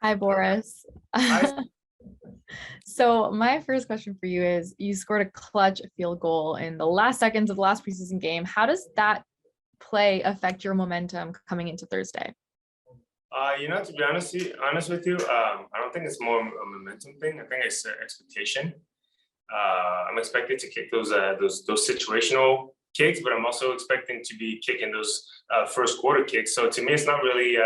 Hi, Boris. I So my first question for you is, you scored a clutch field goal in the last seconds of the last preseason game. How does that play affect your momentum coming into Thursday? to be honest with you, I don't think it's more a momentum thing. I think it's expectation. I'm expected to kick those situational kicks, but I'm also expecting to be kicking those first quarter kicks. So to me, it's not really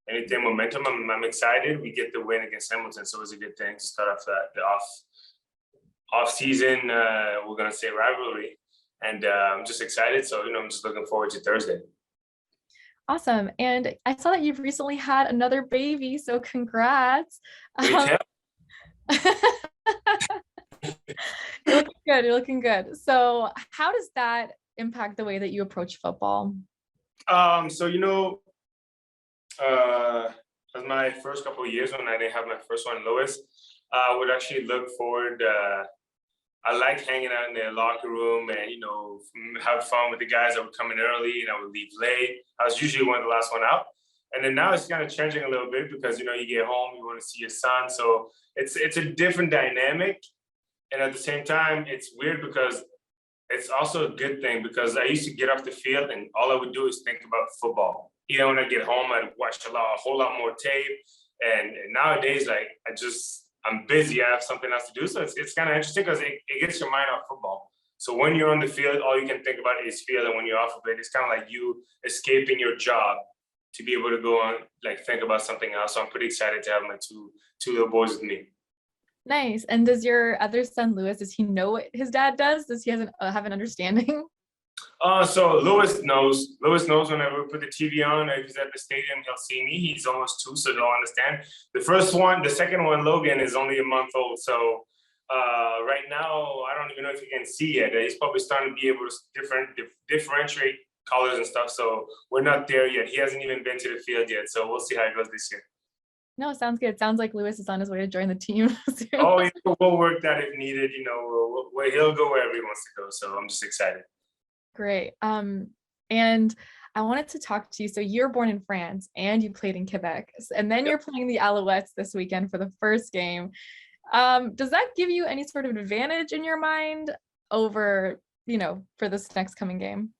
anything momentum. I'm excited. We get the win against Hamilton, so it's a good thing to start off the off season. We're gonna say rivalry, and I'm just excited. So I'm just looking forward to Thursday. Awesome. And I saw that you've recently had another baby, so congrats. Great Um, tale. you're looking good. You're looking good. So how does that impact the way that you approach football? So as my first couple of years when I didn't have my first one, Lewis, I would actually look forward. I like hanging out in the locker room and have fun with the guys that were coming early, and I would leave late. I was usually one of the last one out, and then now it's kind of changing a little bit because you get home, you want to see your son, so it's a different dynamic, and at the same time, it's weird because it's also a good thing because I used to get off the field and all I would do is think about football. When I get home, I'd watch a whole lot more tape. And nowadays, like I'm busy. I have something else to do. So it's kind of interesting because it gets your mind off football. So when you're on the field, all you can think about is field. And when you're off of it, it's kind of like you escaping your job to be able to go on, like think about something else. So I'm pretty excited to have my two little boys with me. Nice. And does your other son, Lewis, does he know what his dad does? Does he have an understanding? So Lewis knows. Lewis knows whenever we put the TV on, if he's at the stadium, he'll see me. He's almost 2, so he'll understand. The second one, Logan, is only a month old. So right now, I don't even know if he can see yet. He's probably starting to be able to differentiate colors and stuff. So we're not there yet. He hasn't even been to the field yet. So we'll see how it goes this year. No, sounds good. Sounds like Lewis is on his way to join the team soon. Oh, yeah, we'll work that if needed. He'll go wherever he wants to go. So I'm just excited. Great. And I wanted to talk to you. So you're born in France and you played in Quebec, and then you're playing the Alouettes this weekend for the first game. Does that give you any sort of advantage in your mind over, for this next coming game?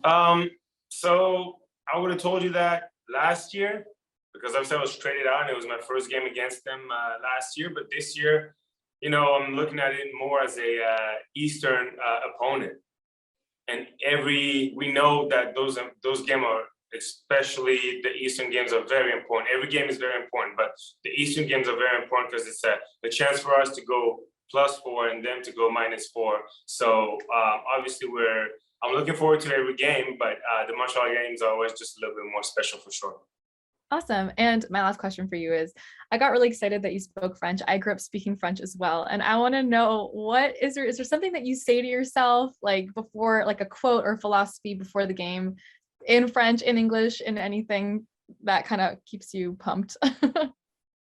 So I would have told you that last year because obviously I was traded out and it was my first game against them last year. But this year, I'm looking at it more as a Eastern opponent. And we know that those games are, especially the Eastern games, are very important. Every game is very important, but the Eastern games are very important because it's a chance for us to go +4 and them to go -4. So obviously I'm looking forward to every game, but the Montreal games are always just a little bit more special for sure. Awesome. And my last question for you is, I got really excited that you spoke French. I grew up speaking French as well. And I want to know, is there something that you say to yourself, like before, like a quote or philosophy before the game in French, in English, in anything that kind of keeps you pumped?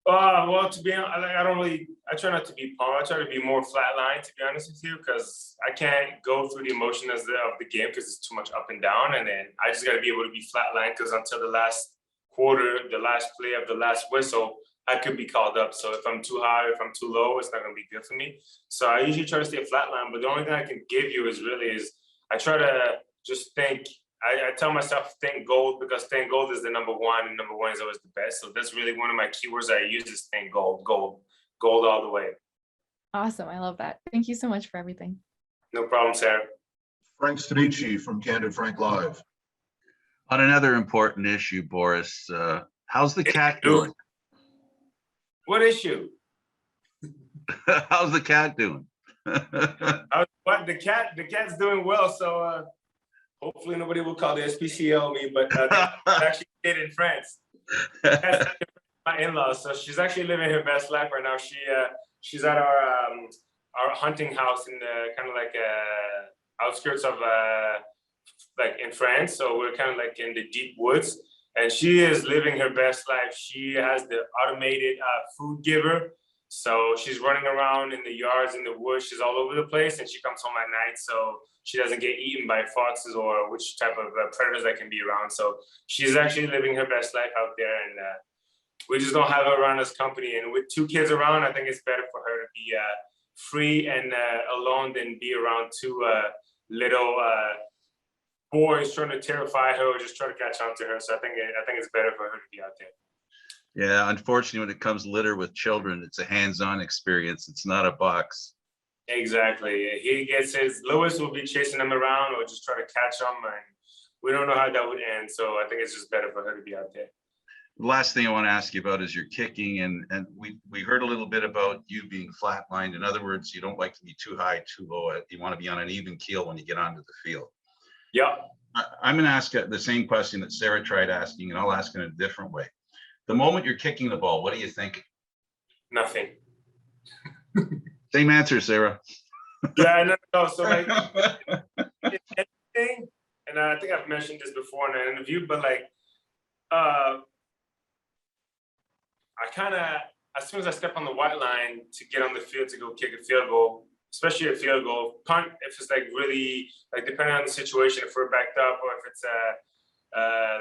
Well, to be honest, I try not to be pumped. I try to be more flatline, to be honest with you, because I can't go through the emotion of the game because it's too much up and down. And then I just got to be able to be flatline because until the last quarter, the last play of the last whistle, I could be called up. So if I'm too high, if I'm too low, it's not going to be good for me. So I usually try to stay flatline. But the only thing I can give you is I try to just think. I tell myself think gold because think gold is the number one, and number one is always the best. So that's really one of my keywords I use is think gold all the way. Awesome. I love that. Thank you so much for everything. No problem, Sarah. Frank Stanici from Candid Frank Live. On another important issue, Boris, how's the cat doing? What issue? How's the cat doing? What the cat's doing well. So hopefully nobody will call the SPCL me, but they actually did in France. That's my in-laws, so she's actually living her best life right now. She's at our hunting house in the kind of like outskirts of like in France. So we're kind of like in the deep woods, and she is living her best life. She has the automated food giver. So she's running around in the yards, in the woods. She's all over the place, and she comes home at night so she doesn't get eaten by foxes or which type of predators that can be around. So she's actually living her best life out there, and we just don't have her around as company. And with 2 kids around, I think it's better for her to be free and alone than be around 2 little boys trying to terrify her or just try to catch on to her. So I think it's better for her to be out there. Yeah, unfortunately, when it comes to litter with children, it's a hands-on experience. It's not a box. Exactly. He gets his, Lewis will be chasing him around or just try to catch him, and we don't know how that would end. So I think it's just better for her to be out there. The last thing I want to ask you about is your kicking, and we heard a little bit about you being flatlined. In other words, you don't like to be too high, too low. You want to be on an even keel when you get onto the field. Yeah. I'm going to ask the same question that Sarah tried asking, and I'll ask it in a different way. The moment you're kicking the ball, what do you think? Nothing. Same answer, Sarah. Yeah, no. So like, anything, and I think I've mentioned this before in an interview, but like, I kind of, as soon as I step on the white line to get on the field to go kick a field goal, especially a field goal, punt, if it's like really, like depending on the situation, if we're backed up or if it's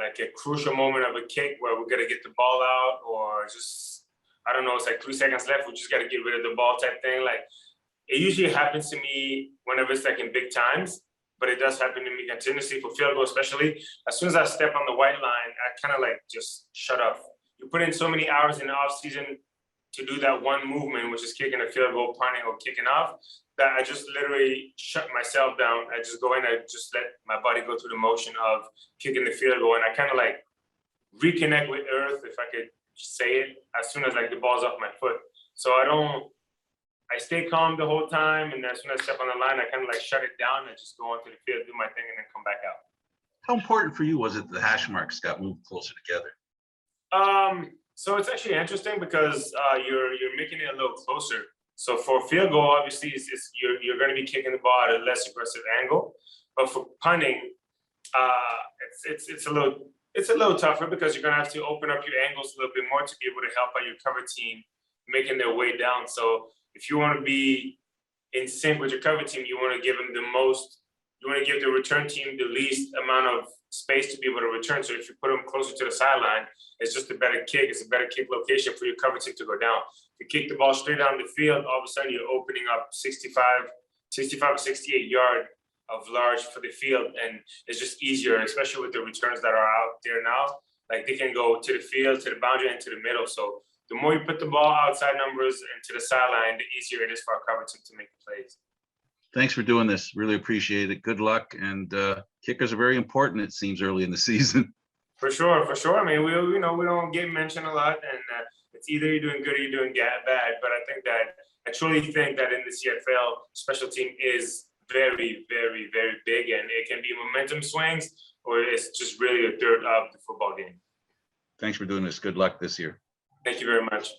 like a crucial moment of a kick where we're gonna get the ball out, or just, I don't know, it's like 3 seconds left, we just gotta get rid of the ball type thing. Like, it usually happens to me whenever it's like in big times, but it does happen to me continuously for field goal, especially. As soon as I step on the white line, I kind of like just shut off. You put in so many hours in the off season to do that one movement, which is kicking a field goal, punting, or kicking off, that I just literally shut myself down. I just go in, I just let my body go through the motion of kicking the field goal, and I kind of like reconnect with earth, if I could say it, as soon as like the ball's off my foot. So I stay calm the whole time, and as soon as I step on the line, I kind of like shut it down and just go onto the field, do my thing, and then come back out. How important for you was it the hash marks got moved closer together? So it's actually interesting because you're making it a little closer. So for field goal, obviously, you're going to be kicking the ball at a less aggressive angle, but for punting, it's a little tougher because you're going to have to open up your angles a little bit more to be able to help out your cover team making their way down. So if you want to be in sync with your cover team, you want to give them the most. You want to give the return team the least amount of space to be able to return. So if you put them closer to the sideline, it's just a better kick. It's a better kick location for your cover team to go down. If you kick the ball straight down the field, all of a sudden you're opening up 65 or 68 yard of large for the field. And it's just easier, especially with the returns that are out there now. Like they can go to the field, to the boundary, and to the middle. So the more you put the ball outside numbers and to the sideline, the easier it is for our cover team to make the plays. Thanks for doing this. Really appreciate it. Good luck. And kickers are very important, it seems, early in the season. For sure. I mean, we don't get mentioned a lot, and it's either you're doing good or you're doing bad. But I truly think that in the CFL, special team is very, very, very big, and it can be momentum swings, or it's just really a third of the football game. Thanks for doing this. Good luck this year. Thank you very much.